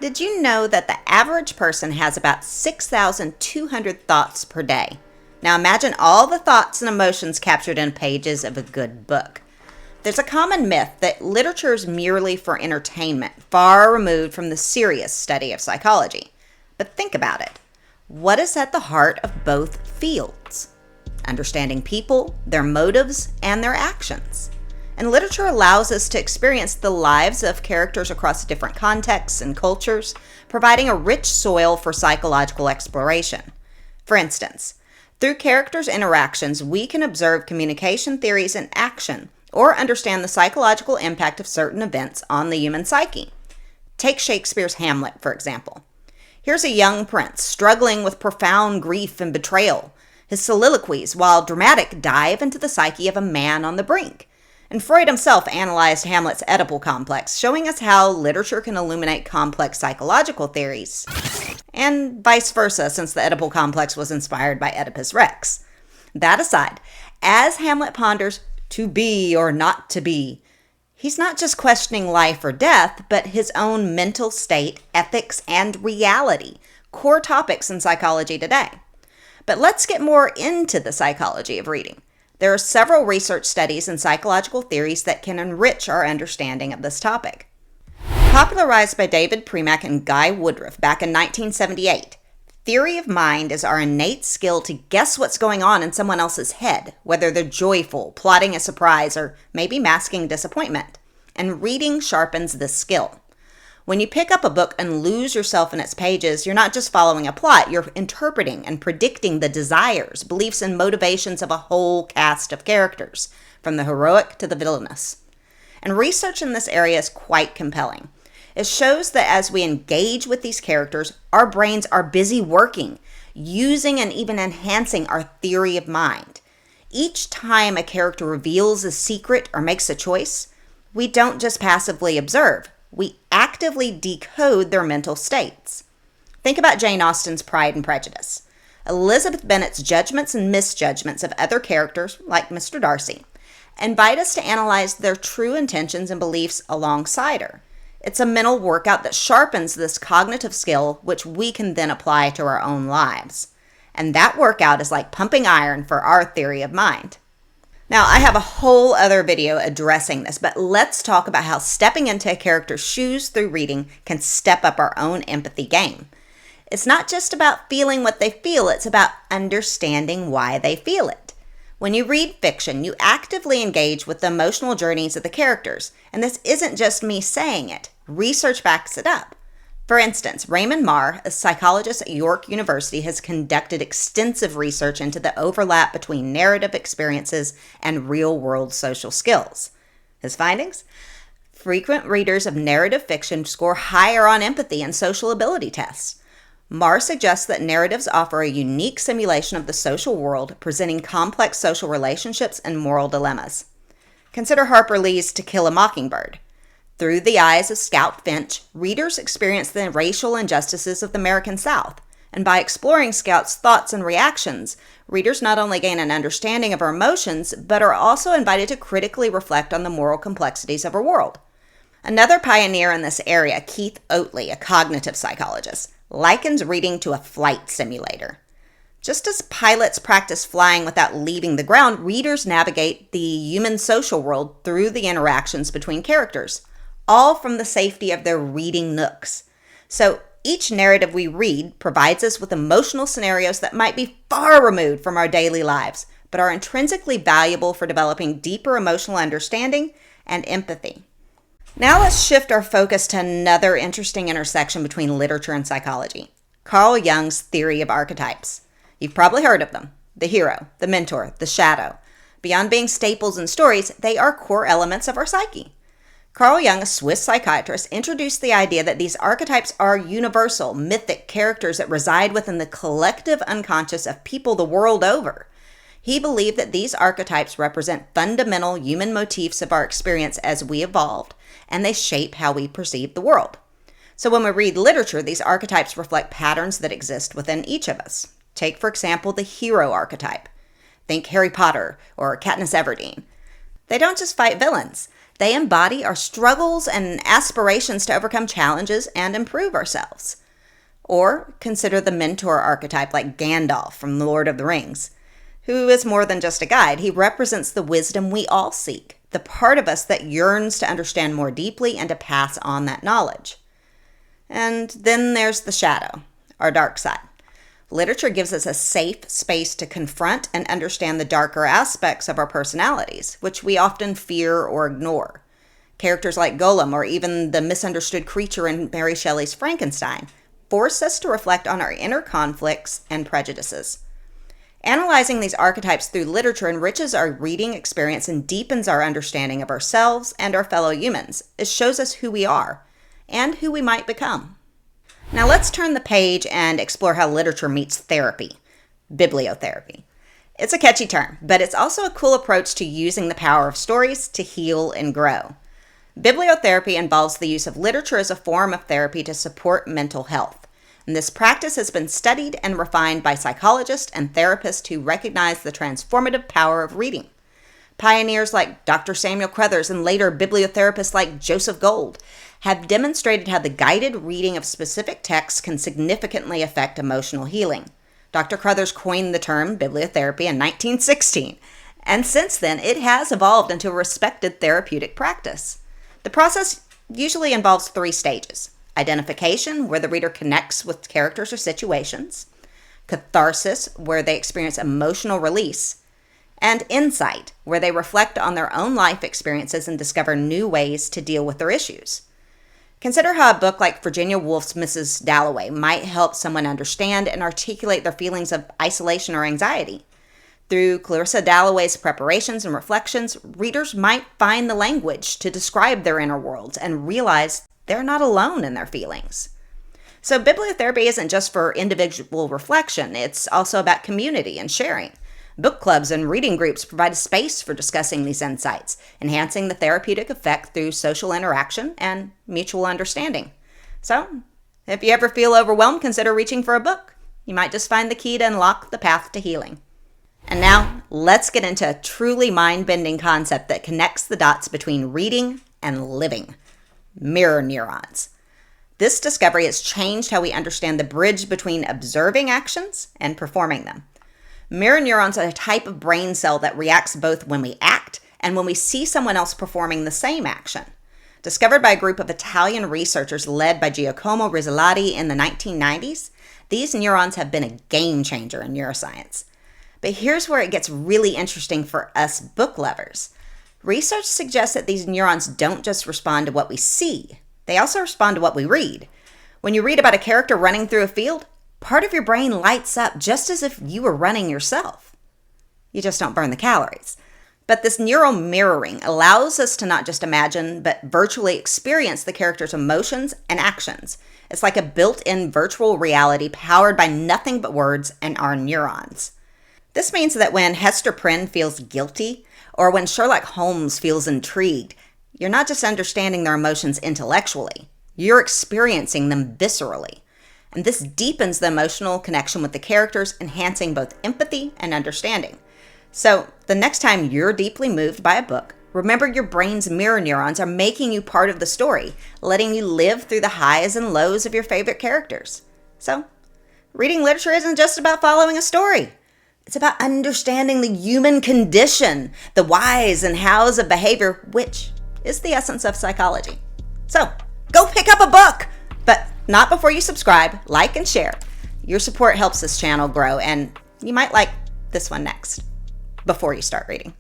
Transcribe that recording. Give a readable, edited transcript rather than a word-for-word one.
Did you know that the average person has about 6,200 thoughts per day? Now imagine all the thoughts and emotions captured in pages of a good book. There's a common myth that literature is merely for entertainment, far removed from the serious study of psychology. But think about it. What is at the heart of both fields? Understanding people, their motives, and their actions. And literature allows us to experience the lives of characters across different contexts and cultures, providing a rich soil for psychological exploration. For instance, through characters' interactions, we can observe communication theories in action or understand the psychological impact of certain events on the human psyche. Take Shakespeare's Hamlet, for example. Here's a young prince struggling with profound grief and betrayal. His soliloquies, while dramatic, dive into the psyche of a man on the brink. And Freud himself analyzed Hamlet's Oedipal complex, showing us how literature can illuminate complex psychological theories, and vice versa, since the Oedipal complex was inspired by Oedipus Rex. That aside, as Hamlet ponders to be or not to be, he's not just questioning life or death, but his own mental state, ethics, and reality, core topics in psychology today. But let's get more into the psychology of reading. There are several research studies and psychological theories that can enrich our understanding of this topic. Popularized by David Premack and Guy Woodruff back in 1978, theory of mind is our innate skill to guess what's going on in someone else's head, whether they're joyful, plotting a surprise, or maybe masking disappointment. And reading sharpens this skill. When you pick up a book and lose yourself in its pages, you're not just following a plot, you're interpreting and predicting the desires, beliefs, and motivations of a whole cast of characters, from the heroic to the villainous. And research in this area is quite compelling. It shows that as we engage with these characters, our brains are busy working, using and even enhancing our theory of mind. Each time a character reveals a secret or makes a choice, we don't just passively observe. We actively decode their mental states. Think about Jane Austen's Pride and Prejudice. Elizabeth Bennet's judgments and misjudgments of other characters, like Mr. Darcy, invite us to analyze their true intentions and beliefs alongside her. It's a mental workout that sharpens this cognitive skill, which we can then apply to our own lives. And that workout is like pumping iron for our theory of mind. Now, I have a whole other video addressing this, but let's talk about how stepping into a character's shoes through reading can step up our own empathy game. It's not just about feeling what they feel, it's about understanding why they feel it. When you read fiction, you actively engage with the emotional journeys of the characters, and this isn't just me saying it. Research backs it up. For instance, Raymond Marr, a psychologist at York University, has conducted extensive research into the overlap between narrative experiences and real-world social skills. His findings? Frequent readers of narrative fiction score higher on empathy and social ability tests. Marr suggests that narratives offer a unique simulation of the social world, presenting complex social relationships and moral dilemmas. Consider Harper Lee's To Kill a Mockingbird. Through the eyes of Scout Finch, readers experience the racial injustices of the American South. And by exploring Scout's thoughts and reactions, readers not only gain an understanding of her emotions, but are also invited to critically reflect on the moral complexities of her world. Another pioneer in this area, Keith Oatley, a cognitive psychologist, likens reading to a flight simulator. Just as pilots practice flying without leaving the ground, readers navigate the human social world through the interactions between characters, all from the safety of their reading nooks. So each narrative we read provides us with emotional scenarios that might be far removed from our daily lives, but are intrinsically valuable for developing deeper emotional understanding and empathy. Now let's shift our focus to another interesting intersection between literature and psychology. Carl Jung's theory of archetypes. You've probably heard of them. The hero, the mentor, the shadow. Beyond being staples in stories, they are core elements of our psyche. Carl Jung, a Swiss psychiatrist, introduced the idea that these archetypes are universal, mythic characters that reside within the collective unconscious of people the world over. He believed that these archetypes represent fundamental human motifs of our experience as we evolved, and they shape how we perceive the world. So when we read literature, these archetypes reflect patterns that exist within each of us. Take, for example, the hero archetype. Think Harry Potter or Katniss Everdeen. They don't just fight villains. They embody our struggles and aspirations to overcome challenges and improve ourselves. Or consider the mentor archetype like Gandalf from The Lord of the Rings, who is more than just a guide. He represents the wisdom we all seek, the part of us that yearns to understand more deeply and to pass on that knowledge. And then there's the shadow, our dark side. Literature gives us a safe space to confront and understand the darker aspects of our personalities, which we often fear or ignore. Characters like Golem, or even the misunderstood creature in Mary Shelley's Frankenstein, force us to reflect on our inner conflicts and prejudices. Analyzing these archetypes through literature enriches our reading experience and deepens our understanding of ourselves and our fellow humans. It shows us who we are and who we might become. Now let's turn the page and explore how literature meets therapy, bibliotherapy. It's a catchy term, but it's also a cool approach to using the power of stories to heal and grow. Bibliotherapy involves the use of literature as a form of therapy to support mental health. And this practice has been studied and refined by psychologists and therapists who recognize the transformative power of reading. Pioneers like Dr. Samuel Crothers and later bibliotherapists like Joseph Gold have demonstrated how the guided reading of specific texts can significantly affect emotional healing. Dr. Crothers coined the term bibliotherapy in 1916, and since then it has evolved into a respected therapeutic practice. The process usually involves 3 stages: identification, where the reader connects with characters or situations; catharsis, where they experience emotional release; and insight, where they reflect on their own life experiences and discover new ways to deal with their issues. Consider how a book like Virginia Woolf's Mrs. Dalloway might help someone understand and articulate their feelings of isolation or anxiety. Through Clarissa Dalloway's preparations and reflections, readers might find the language to describe their inner worlds and realize they're not alone in their feelings. So bibliotherapy isn't just for individual reflection, it's also about community and sharing. Book clubs and reading groups provide a space for discussing these insights, enhancing the therapeutic effect through social interaction and mutual understanding. So, if you ever feel overwhelmed, consider reaching for a book. You might just find the key to unlock the path to healing. And now, let's get into a truly mind-bending concept that connects the dots between reading and living: mirror neurons. This discovery has changed how we understand the bridge between observing actions and performing them. Mirror neurons are a type of brain cell that reacts both when we act and when we see someone else performing the same action. Discovered by a group of Italian researchers led by Giacomo Rizzolatti in the 1990s, these neurons have been a game changer in neuroscience. But here's where it gets really interesting for us book lovers. Research suggests that these neurons don't just respond to what we see, they also respond to what we read. When you read about a character running through a field, part of your brain lights up just as if you were running yourself. You just don't burn the calories. But this neural mirroring allows us to not just imagine, but virtually experience the character's emotions and actions. It's like a built-in virtual reality powered by nothing but words and our neurons. This means that when Hester Prynne feels guilty, or when Sherlock Holmes feels intrigued, you're not just understanding their emotions intellectually, you're experiencing them viscerally. And this deepens the emotional connection with the characters, enhancing both empathy and understanding. So, the next time you're deeply moved by a book, remember your brain's mirror neurons are making you part of the story, letting you live through the highs and lows of your favorite characters. So, reading literature isn't just about following a story. It's about understanding the human condition, the whys and hows of behavior, which is the essence of psychology. So, go pick up a book! But not before you subscribe, like, and share. Your support helps this channel grow, and you might like this one next before you start reading.